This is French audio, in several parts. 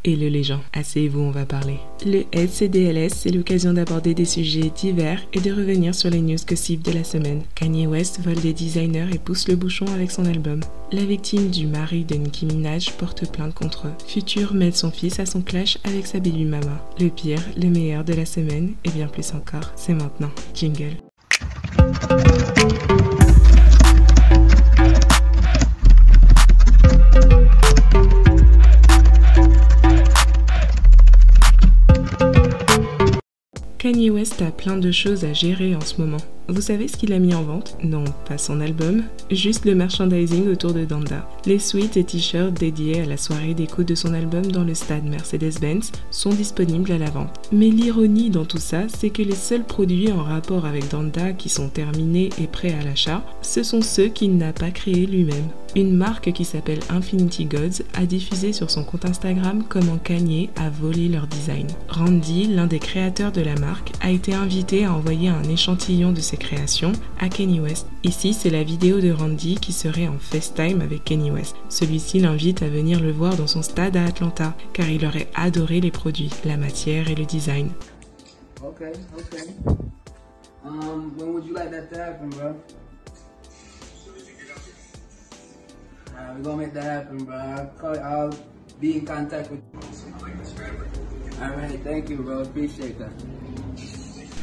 Hello les gens, asseyez-vous, on va parler. Le SCDLS, c'est l'occasion d'aborder des sujets divers et de revenir sur les news gossip de la semaine. Kanye West vole des designers et pousse le bouchon avec son album. La victime du mari de Nicki Minaj porte plainte contre eux. Future mêle son fils à son clash avec sa baby mama. Le pire, le meilleur de la semaine et bien plus encore, c'est maintenant. Jingle. Kanye West a plein de choses à gérer en ce moment. Vous savez ce qu'il a mis en vente? Non, pas son album, juste le merchandising autour de Donda. Les suites et t-shirts dédiés à la soirée d'écoute de son album dans le stade Mercedes-Benz sont disponibles à la vente. Mais l'ironie dans tout ça, c'est que les seuls produits en rapport avec Donda qui sont terminés et prêts à l'achat, ce sont ceux qu'il n'a pas créés lui-même. Une marque qui s'appelle Infinity Gods a diffusé sur son compte Instagram comment Kanye a volé leur design. Randy, l'un des créateurs de la marque, a été invité à envoyer un échantillon de ses créations à Kanye West. Ici, c'est la vidéo de Randy qui serait en FaceTime avec Kanye West. Celui-ci l'invite à venir le voir dans son stade à Atlanta, car il aurait adoré les produits, la matière et le design. Okay. When would you like that to happen, bro? We're gonna make that happen, bro. I'll be in contact with you. Alright, thank you, bro. Appreciate that.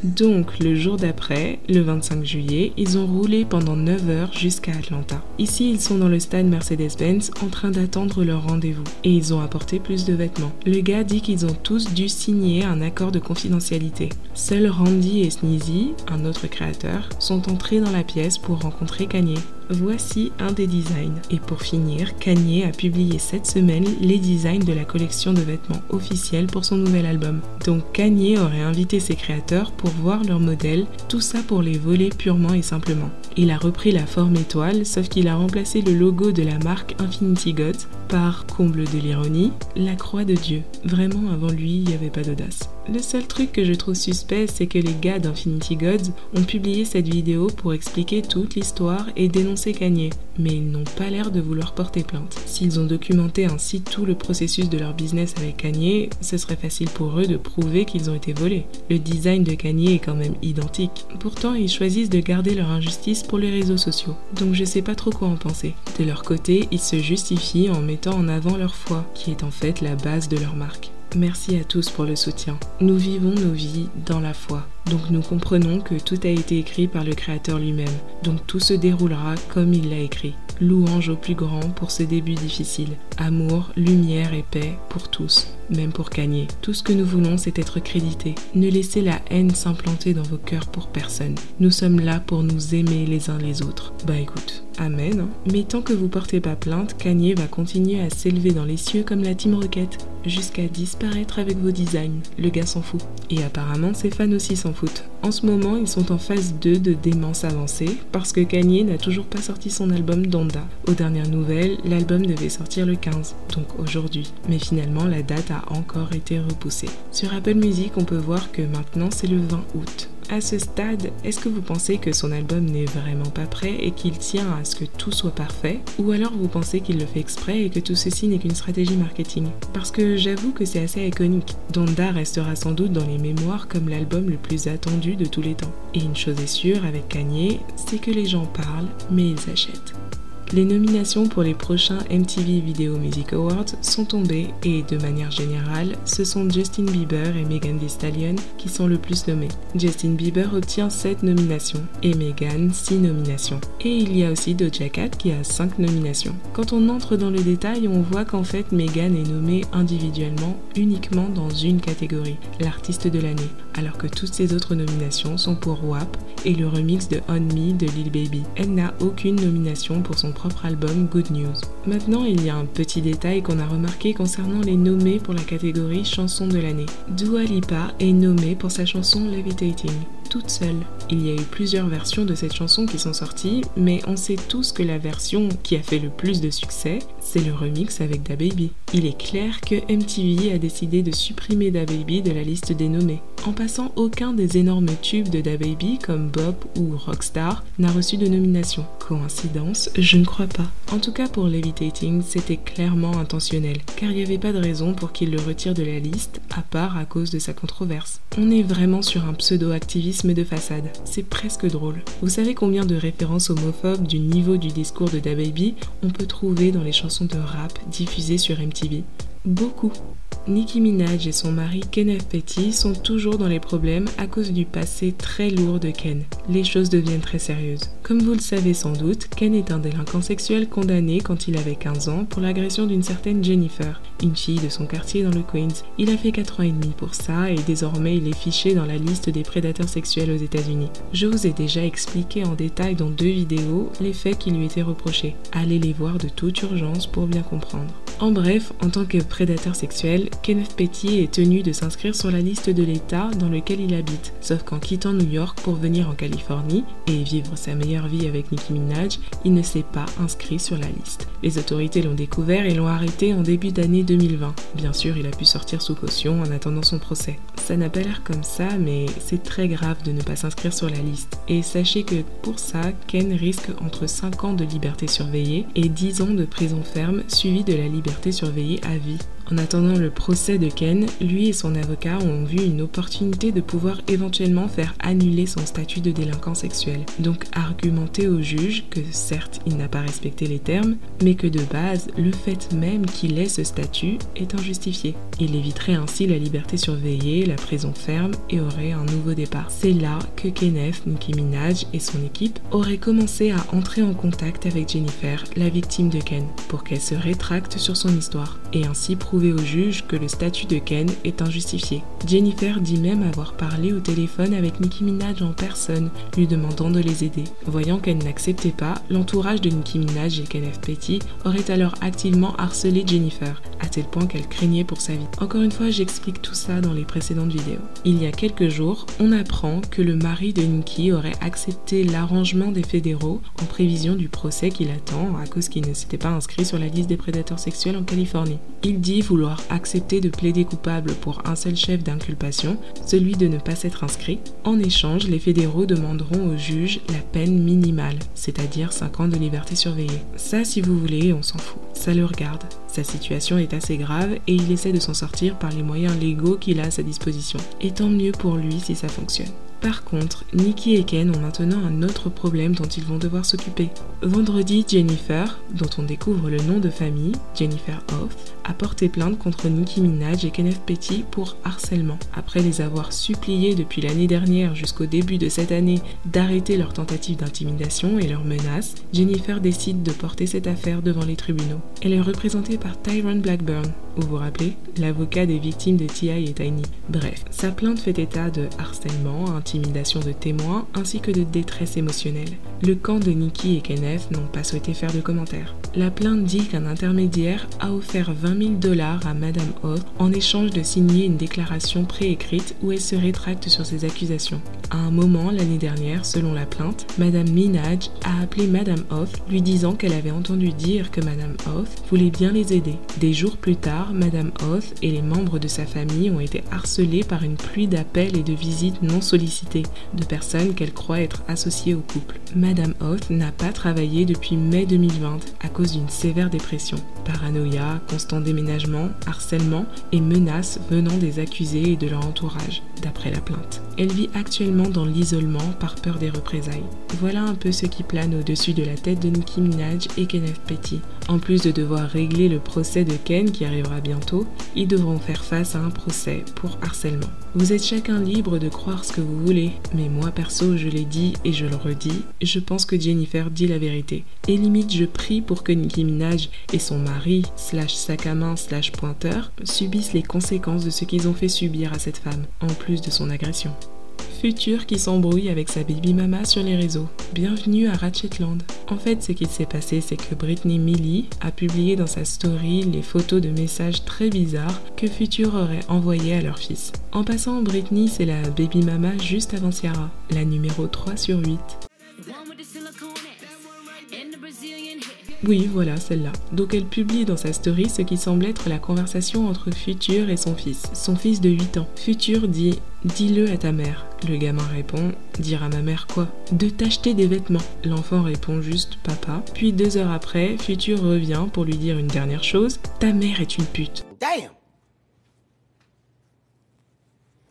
Donc, le jour d'après, le 25 juillet, ils ont roulé pendant 9 heures jusqu'à Atlanta. Ici, ils sont dans le stade Mercedes-Benz en train d'attendre leur rendez-vous. Et ils ont apporté plus de vêtements. Le gars dit qu'ils ont tous dû signer un accord de confidentialité. Seuls Randy et Sneezy, un autre créateur, sont entrés dans la pièce pour rencontrer Kanye. Voici un des designs. Et pour finir, Kanye a publié cette semaine les designs de la collection de vêtements officiels pour son nouvel album. Donc Kanye aurait invité ses créateurs pour voir leurs modèles, tout ça pour les voler purement et simplement. Il a repris la forme étoile, sauf qu'il a remplacé le logo de la marque Infinity Gods par, comble de l'ironie, la croix de Dieu. Vraiment, avant lui, il n'y avait pas d'audace. Le seul truc que je trouve suspect, c'est que les gars d'Infinity Gods ont publié cette vidéo pour expliquer toute l'histoire et dénoncer Kanye, mais ils n'ont pas l'air de vouloir porter plainte. S'ils ont documenté ainsi tout le processus de leur business avec Kanye, ce serait facile pour eux de prouver qu'ils ont été volés. Le design de Kanye est quand même identique. Pourtant, ils choisissent de garder leur injustice pour les réseaux sociaux. Donc je sais pas trop quoi en penser. De leur côté, ils se justifient en mettant en avant leur foi, qui est en fait la base de leur marque. Merci à tous pour le soutien. Nous vivons nos vies dans la foi. Donc nous comprenons que tout a été écrit par le créateur lui-même. Donc tout se déroulera comme il l'a écrit. Louange au plus grand pour ce début difficile. Amour, lumière et paix pour tous, même pour Kanye. Tout ce que nous voulons, c'est être crédités. Ne laissez la haine s'implanter dans vos cœurs pour personne. Nous sommes là pour nous aimer les uns les autres. Bah écoute, amen. Hein. Mais tant que vous portez pas plainte, Kanye va continuer à s'élever dans les cieux comme la Team Rocket, jusqu'à disparaître avec vos designs. Le gars s'en fout. Et apparemment, ses fans aussi s'en foutent. En ce moment, ils sont en phase 2 de démence avancée parce que Kanye n'a toujours pas sorti son album Donda. Aux dernières nouvelles, l'album devait sortir le 15, donc aujourd'hui. Mais finalement, la date a encore été repoussée. Sur Apple Music, on peut voir que maintenant c'est le 20 août. À ce stade, est-ce que vous pensez que son album n'est vraiment pas prêt et qu'il tient à ce que tout soit parfait? Ou alors vous pensez qu'il le fait exprès et que tout ceci n'est qu'une stratégie marketing? Parce que j'avoue que c'est assez iconique. Donda restera sans doute dans les mémoires comme l'album le plus attendu de tous les temps. Et une chose est sûre avec Kanye, c'est que les gens parlent, mais ils achètent. Les nominations pour les prochains MTV Video Music Awards sont tombées et, de manière générale, ce sont Justin Bieber et Megan Thee Stallion qui sont le plus nommés. Justin Bieber obtient 7 nominations et Megan 6 nominations. Et il y a aussi Doja Cat qui a 5 nominations. Quand on entre dans le détail, on voit qu'en fait Megan est nommée individuellement uniquement dans une catégorie, l'artiste de l'année, alors que toutes ses autres nominations sont pour WAP et le remix de On Me de Lil Baby. Elle n'a aucune nomination pour son propre album Good News. Maintenant, il y a un petit détail qu'on a remarqué concernant les nommés pour la catégorie chanson de l'année. Dua Lipa est nommée pour sa chanson Levitating. toute seule. Il y a eu plusieurs versions de cette chanson qui sont sorties, mais on sait tous que la version qui a fait le plus de succès, c'est le remix avec DaBaby. Il est clair que MTV a décidé de supprimer DaBaby de la liste des nommés. En passant, aucun des énormes tubes de DaBaby comme Bop ou Rockstar n'a reçu de nomination. Coïncidence? Je ne crois pas. En tout cas pour Levitating, c'était clairement intentionnel, car il n'y avait pas de raison pour qu'il le retire de la liste, à part à cause de sa controverse. On est vraiment sur un pseudo-activisme de façade. C'est presque drôle. Vous savez combien de références homophobes du niveau du discours de DaBaby on peut trouver dans les chansons de rap diffusées sur MTV? Beaucoup. Nicki Minaj et son mari Kenneth Petty sont toujours dans les problèmes à cause du passé très lourd de Ken. Les choses deviennent très sérieuses. Comme vous le savez sans doute, Ken est un délinquant sexuel condamné quand il avait 15 ans pour l'agression d'une certaine Jennifer, une fille de son quartier dans le Queens. Il a fait 4 ans et demi pour ça et désormais il est fiché dans la liste des prédateurs sexuels aux États-Unis. Je vous ai déjà expliqué en détail dans 2 vidéos les faits qui lui étaient reprochés. Allez les voir de toute urgence pour bien comprendre. En bref, en tant que prédateur sexuel, Kenneth Petty est tenu de s'inscrire sur la liste de l'État dans lequel il habite, sauf qu'en quittant New York pour venir en Californie et vivre sa meilleure vie avec Nicki Minaj, il ne s'est pas inscrit sur la liste. Les autorités l'ont découvert et l'ont arrêté en début d'année 2020. Bien sûr, il a pu sortir sous caution en attendant son procès. Ça n'a pas l'air comme ça, mais c'est très grave de ne pas s'inscrire sur la liste. Et sachez que pour ça, Ken risque entre 5 ans de liberté surveillée et 10 ans de prison ferme suivi de la liberté surveillée à vie. En attendant le procès de Ken, lui et son avocat ont vu une opportunité de pouvoir éventuellement faire annuler son statut de délinquant sexuel. Donc argumenter au juge que certes il n'a pas respecté les termes, mais que de base, le fait même qu'il ait ce statut est injustifié. Il éviterait ainsi la liberté surveillée, la prison ferme et aurait un nouveau départ. C'est là que Kenneth, Nicki Minaj et son équipe auraient commencé à entrer en contact avec Jennifer, la victime de Ken, pour qu'elle se rétracte sur son histoire et ainsi prouver au juge que le statut de Ken est injustifié. Jennifer dit même avoir parlé au téléphone avec Nicki Minaj en personne, lui demandant de les aider. Voyant qu'elle n'acceptait pas, l'entourage de Nicki Minaj et Kenneth Petty aurait alors activement harcelé Jennifer, à tel point qu'elle craignait pour sa vie. Encore une fois, j'explique tout ça dans les précédentes vidéos. Il y a quelques jours, on apprend que le mari de Nicki aurait accepté l'arrangement des fédéraux en prévision du procès qu'il attend à cause qu'il ne s'était pas inscrit sur la liste des prédateurs sexuels en Californie. Il dit vouloir accepter de plaider coupable pour un seul chef d'inculpation, celui de ne pas s'être inscrit. En échange, les fédéraux demanderont au juge la peine minimale, c'est-à-dire 5 ans de liberté surveillée. Ça, si vous voulez, on s'en fout. Ça le regarde. Sa situation est assez grave et il essaie de s'en sortir par les moyens légaux qu'il a à sa disposition. Et tant mieux pour lui si ça fonctionne. Par contre, Nicki et Ken ont maintenant un autre problème dont ils vont devoir s'occuper. Vendredi, Jennifer, dont on découvre le nom de famille, Jennifer Hough, a porté plainte contre Nicki Minaj et Kenneth Petty pour harcèlement. Après les avoir suppliés depuis l'année dernière jusqu'au début de cette année d'arrêter leurs tentatives d'intimidation et leurs menaces, Jennifer décide de porter cette affaire devant les tribunaux. Elle est représentée par Tyrone Blackburn, vous vous rappelez, l'avocat des victimes de T.I. et Tiny. Bref, sa plainte fait état de harcèlement, intimidation de témoins ainsi que de détresse émotionnelle. Le camp de Nicki et Kenneth n'ont pas souhaité faire de commentaires. La plainte dit qu'un intermédiaire a offert $20 000 à Madame Hough en échange de signer une déclaration préécrite où elle se rétracte sur ses accusations. À un moment, l'année dernière, selon la plainte, Madame Minaj a appelé Madame Hough lui disant qu'elle avait entendu dire que Madame Hough voulait bien les aider. Des jours plus tard, Madame Hough et les membres de sa famille ont été harcelés par une pluie d'appels et de visites non sollicitées de personnes qu'elle croit être associées au couple. Madame Hough n'a pas travaillé depuis mai 2020 à cause d'une sévère dépression. Paranoïa, constant déménagement, harcèlement et menaces venant des accusés et de leur entourage, d'après la plainte. Elle vit actuellement dans l'isolement par peur des représailles. Voilà un peu ce qui plane au-dessus de la tête de Nicki Minaj et Kenneth Petty. En plus de devoir régler le procès de Ken qui arrivera bientôt, ils devront faire face à un procès pour harcèlement. Vous êtes chacun libre de croire ce que vous voulez, mais moi perso, je l'ai dit et je le redis, je pense que Jennifer dit la vérité. Et limite, je prie pour que Nicki Minaj et son mari, sac à main, pointeur, subissent les conséquences de ce qu'ils ont fait subir à cette femme, en plus de son agression. Future qui s'embrouille avec sa baby mama sur les réseaux. Bienvenue à Ratchetland. En fait, ce qui s'est passé, c'est que Britney Millie a publié dans sa story les photos de messages très bizarres que Future aurait envoyés à leur fils. En passant, Britney, c'est la baby mama juste avant Ciara, la numéro 3 sur 8. Oui, voilà, celle-là. Donc elle publie dans sa story ce qui semble être la conversation entre Future et son fils de 8 ans. Future dit « Dis-le à ta mère ». Le gamin répond « Dire à ma mère quoi ?»« De t'acheter des vêtements ». L'enfant répond juste « Papa ». Puis 2 heures après, Future revient pour lui dire une dernière chose « Ta mère est une pute ». Damn!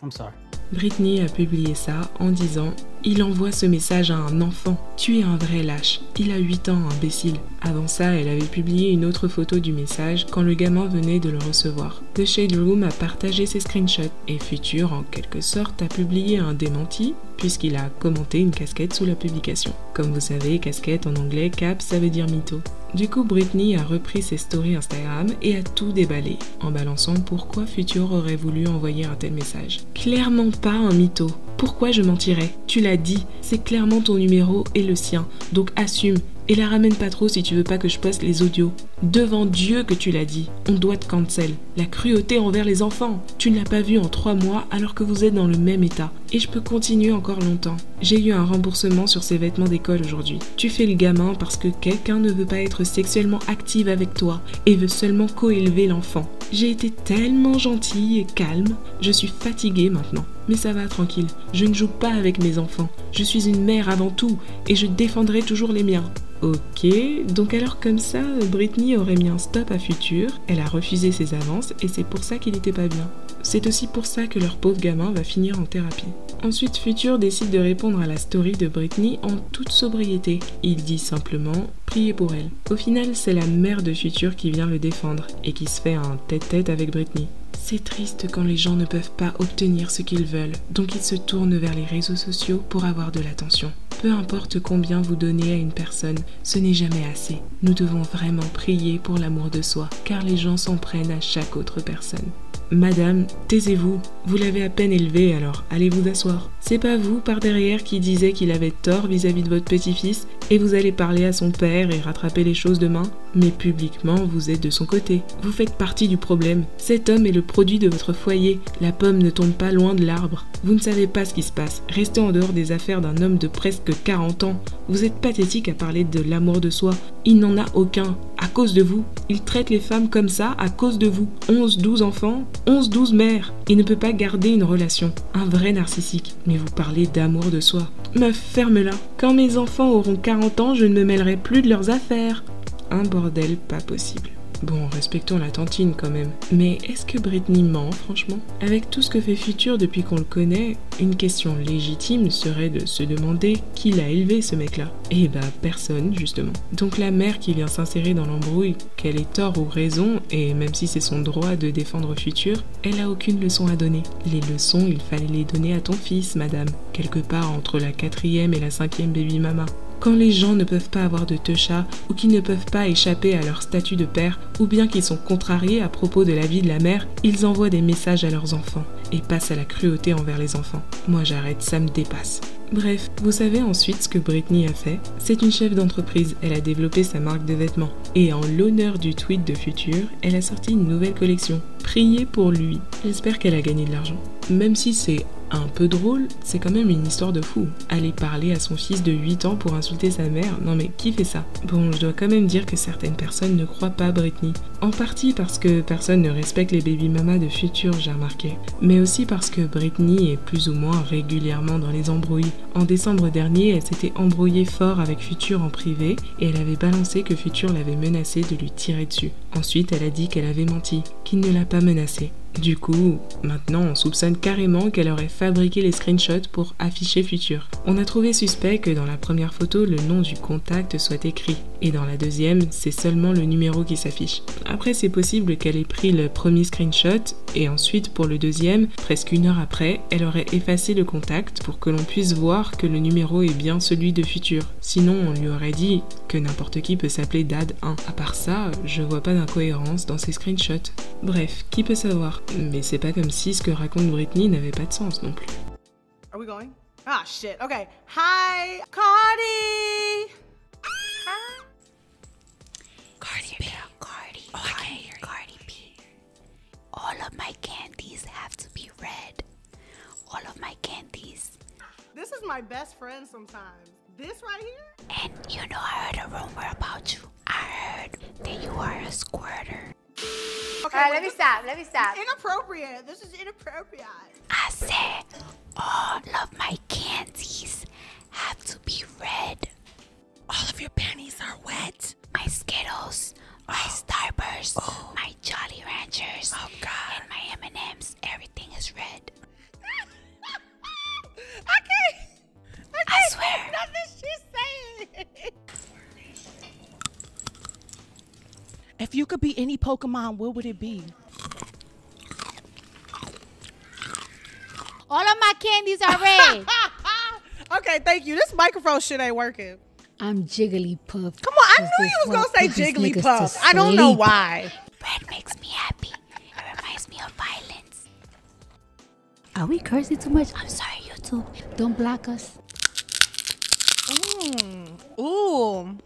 I'm sorry. Britney a publié ça en disant « Il envoie ce message à un enfant. Tu es un vrai lâche. Il a 8 ans, imbécile. » Avant ça, elle avait publié une autre photo du message quand le gamin venait de le recevoir. The Shade Room a partagé ses screenshots et Future, en quelque sorte, a publié un démenti puisqu'il a commenté une casquette sous la publication. Comme vous savez, casquette en anglais, cap, ça veut dire mytho. Du coup, Britney a repris ses stories Instagram et a tout déballé, en balançant pourquoi Future aurait voulu envoyer un tel message. Clairement pas un mytho. Pourquoi je mentirais? Tu l'as dit, c'est clairement ton numéro et le sien, donc assume. Et la ramène pas trop si tu veux pas que je poste les audios. Devant Dieu que tu l'as dit, on doit te cancel. La cruauté envers les enfants. Tu ne l'as pas vu en 3 mois alors que vous êtes dans le même état. Et je peux continuer encore longtemps. J'ai eu un remboursement sur ces vêtements d'école aujourd'hui. Tu fais le gamin parce que quelqu'un ne veut pas être sexuellement active avec toi et veut seulement coélever l'enfant. J'ai été tellement gentille et calme. Je suis fatiguée maintenant. Mais ça va, tranquille. Je ne joue pas avec mes enfants. Je suis une mère avant tout et je défendrai toujours les miens. Ok, donc alors comme ça, Britney aurait mis un stop à Future, elle a refusé ses avances et c'est pour ça qu'il était pas bien. C'est aussi pour ça que leur pauvre gamin va finir en thérapie. Ensuite, Future décide de répondre à la story de Britney en toute sobriété. Il dit simplement « Priez pour elle ». Au final, c'est la mère de Future qui vient le défendre et qui se fait un tête-tête avec Britney. C'est triste quand les gens ne peuvent pas obtenir ce qu'ils veulent, donc ils se tournent vers les réseaux sociaux pour avoir de l'attention. Peu importe combien vous donnez à une personne, ce n'est jamais assez. Nous devons vraiment prier pour l'amour de soi, car les gens s'en prennent à chaque autre personne. Madame, taisez-vous, vous l'avez à peine élevé alors, allez vous asseoir. C'est pas vous par derrière qui disait qu'il avait tort vis-à-vis de votre petit-fils et vous allez parler à son père et rattraper les choses demain, mais publiquement vous êtes de son côté. Vous faites partie du problème. Cet homme est le produit de votre foyer. La pomme ne tombe pas loin de l'arbre. Vous ne savez pas ce qui se passe. Restez en dehors des affaires d'un homme de presque 40 ans. Vous êtes pathétique à parler de l'amour de soi. Il n'en a aucun. À cause de vous. Il traite les femmes comme ça à cause de vous. 11-12 enfants, 11-12 mères. Il ne peut pas garder une relation. Un vrai narcissique. Mais vous parlez d'amour de soi. Meuf, ferme-la. Quand mes enfants auront 40 ans, je ne me mêlerai plus de leurs affaires. Un bordel pas possible. Bon, respectons la tantine quand même. Mais est-ce que Britney ment, franchement? Avec tout ce que fait Future depuis qu'on le connaît, une question légitime serait de se demander qui l'a élevé ce mec-là. Eh bah, personne, justement. Donc la mère qui vient s'insérer dans l'embrouille, qu'elle ait tort ou raison, et même si c'est son droit de défendre Future, elle a aucune leçon à donner. Les leçons, il fallait les donner à ton fils, madame. Quelque part entre la 4e et la 5e baby mama. Quand les gens ne peuvent pas avoir de techa ou qu'ils ne peuvent pas échapper à leur statut de père ou bien qu'ils sont contrariés à propos de la vie de la mère, ils envoient des messages à leurs enfants et passent à la cruauté envers les enfants. Moi j'arrête, ça me dépasse. Bref, vous savez ensuite ce que Britney a fait? C'est une chef d'entreprise, elle a développé sa marque de vêtements. Et en l'honneur du tweet de Future, elle a sorti une nouvelle collection. Priez pour lui. J'espère qu'elle a gagné de l'argent. Même si c'est un peu drôle, c'est quand même une histoire de fou. Aller parler à son fils de 8 ans pour insulter sa mère, non mais qui fait ça? Bon, je dois quand même dire que certaines personnes ne croient pas Britney. En partie parce que personne ne respecte les baby mamas de Future, j'ai remarqué. Mais aussi parce que Britney est plus ou moins régulièrement dans les embrouilles. En décembre dernier, elle s'était embrouillée fort avec Future en privé et elle avait balancé que Future l'avait menacée de lui tirer dessus. Ensuite, elle a dit qu'elle avait menti, qu'il ne l'a pas menacée. Du coup, maintenant on soupçonne carrément qu'elle aurait fabriqué les screenshots pour afficher Future. On a trouvé suspect que dans la première photo, le nom du contact soit écrit. Et dans la deuxième, c'est seulement le numéro qui s'affiche. Après, c'est possible qu'elle ait pris le premier screenshot et ensuite pour le deuxième, presque 1 heure après, elle aurait effacé le contact pour que l'on puisse voir que le numéro est bien celui de Future. Sinon, on lui aurait dit que n'importe qui peut s'appeler Dad1. À part ça, je vois pas d'incohérence dans ces screenshots. Bref, qui peut savoir? Mais c'est pas comme si ce que raconte Britney n'avait pas de sens non plus. Are we going? Ah, shit. Okay. Hi, Cardi. Hi. Cardi B. Cardi. Oh, I can't hear you. Cardi B. All of my candies have to be red. All of my candies. This is my best friend sometimes. This right here? And you know, I heard a rumor about you. I heard that you are a squirter. Okay, All right, let me stop. It's inappropriate. This is inappropriate. I said, all of my candies have to be red. All of your panties are wet. My Skittles, my Starburst, my Jolly Ranchers, and my M&Ms, everything is red. I swear. Nothing she's saying. If you could be any Pokemon, what would it be? All of my candies are red. Okay, thank you. This microphone shit ain't working. I'm Jigglypuff. Come on, I knew you was gonna say Jigglypuff. I don't know why. Red makes me happy. It reminds me of violence. Are we cursing too much? I'm sorry, YouTube. Don't block us. Ooh.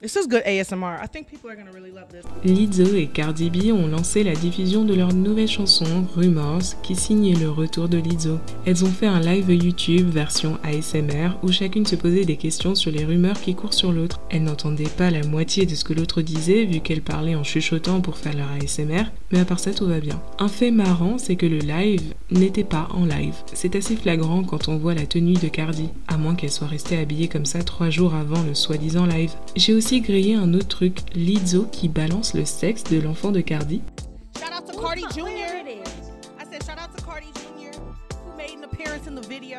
This is good ASMR. I think people are gonna really love this. Lizzo et Cardi B ont lancé la diffusion de leur nouvelle chanson Rumors qui signe le retour de Lizzo. Elles ont fait un live YouTube version ASMR où chacune se posait des questions sur les rumeurs qui courent sur l'autre. Elles n'entendaient pas la moitié de ce que l'autre disait vu qu'elles parlaient en chuchotant pour faire leur ASMR, mais à part ça tout va bien. Un fait marrant, c'est que le live n'était pas en live. C'est assez flagrant quand on voit la tenue de Cardi, à moins qu'elle soit restée habillée comme ça 3 jours avant le soi-disant live. J'ai aussi grillé un autre truc, Lizzo qui balance le sexe de l'enfant de Cardi. Shout out to Cardi Jr. I said shout out to Cardi Jr. who made an appearance in the video.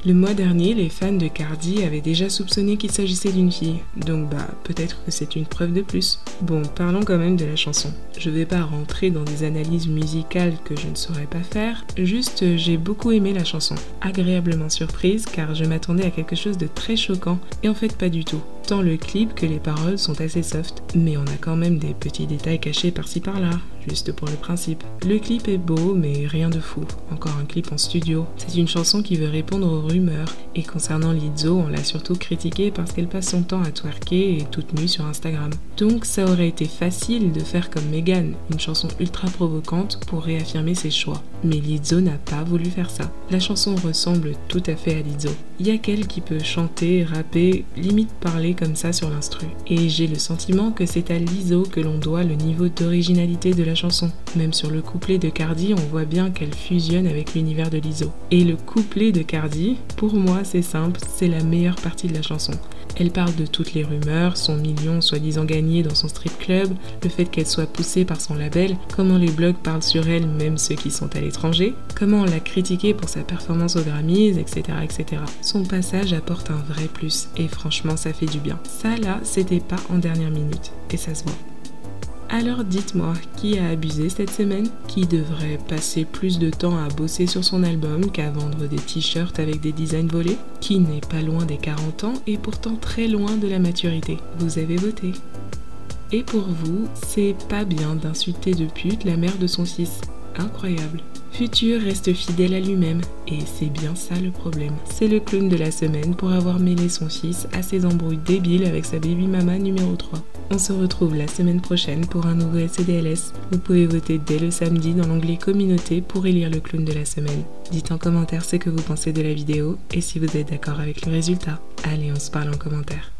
Le mois dernier, les fans de Cardi avaient déjà soupçonné qu'il s'agissait d'une fille, donc peut-être que c'est une preuve de plus. Bon, parlons quand même de la chanson. Je vais pas rentrer dans des analyses musicales que je ne saurais pas faire, juste j'ai beaucoup aimé la chanson. Agréablement surprise car je m'attendais à quelque chose de très choquant, et en fait pas du tout. Tant le clip que les paroles sont assez soft, mais on a quand même des petits détails cachés par-ci par-là, juste pour le principe. Le clip est beau, mais rien de fou. Encore un clip en studio. C'est une chanson qui veut répondre aux rumeurs. Et concernant Lizzo, on l'a surtout critiquée parce qu'elle passe son temps à twerker et toute nue sur Instagram. Donc ça aurait été facile de faire comme Megan, une chanson ultra provocante pour réaffirmer ses choix. Mais Lizzo n'a pas voulu faire ça. La chanson ressemble tout à fait à Lizzo. Il y a qu'elle qui peut chanter, rapper, limite parler comme ça sur l'instru. Et j'ai le sentiment que c'est à Lizzo que l'on doit le niveau d'originalité de la chanson. Même sur le couplet de Cardi, on voit bien qu'elle fusionne avec l'univers de Lizzo. Et le couplet de Cardi, pour moi c'est simple, c'est la meilleure partie de la chanson. Elle parle de toutes les rumeurs, son million soi-disant gagné dans son strip club, le fait qu'elle soit poussée par son label, comment les blogs parlent sur elle, même ceux qui sont à l'étranger, comment on l'a critiquée pour sa performance aux Grammys, etc., etc. Son passage apporte un vrai plus, et franchement ça fait du bien. Ça là, c'était pas en dernière minute, et ça se voit. Alors dites-moi, qui a abusé cette semaine? Qui devrait passer plus de temps à bosser sur son album qu'à vendre des t-shirts avec des designs volés? Qui n'est pas loin des 40 ans et pourtant très loin de la maturité? Vous avez voté. Et pour vous, c'est pas bien d'insulter de pute la mère de son fils. Incroyable. Futur reste fidèle à lui-même, et c'est bien ça le problème. C'est le clown de la semaine pour avoir mêlé son fils à ses embrouilles débiles avec sa baby mama numéro 3. On se retrouve la semaine prochaine pour un nouveau SCDLS. Vous pouvez voter dès le samedi dans l'onglet communauté pour élire le clown de la semaine. Dites en commentaire ce que vous pensez de la vidéo et si vous êtes d'accord avec le résultat. Allez, on se parle en commentaire.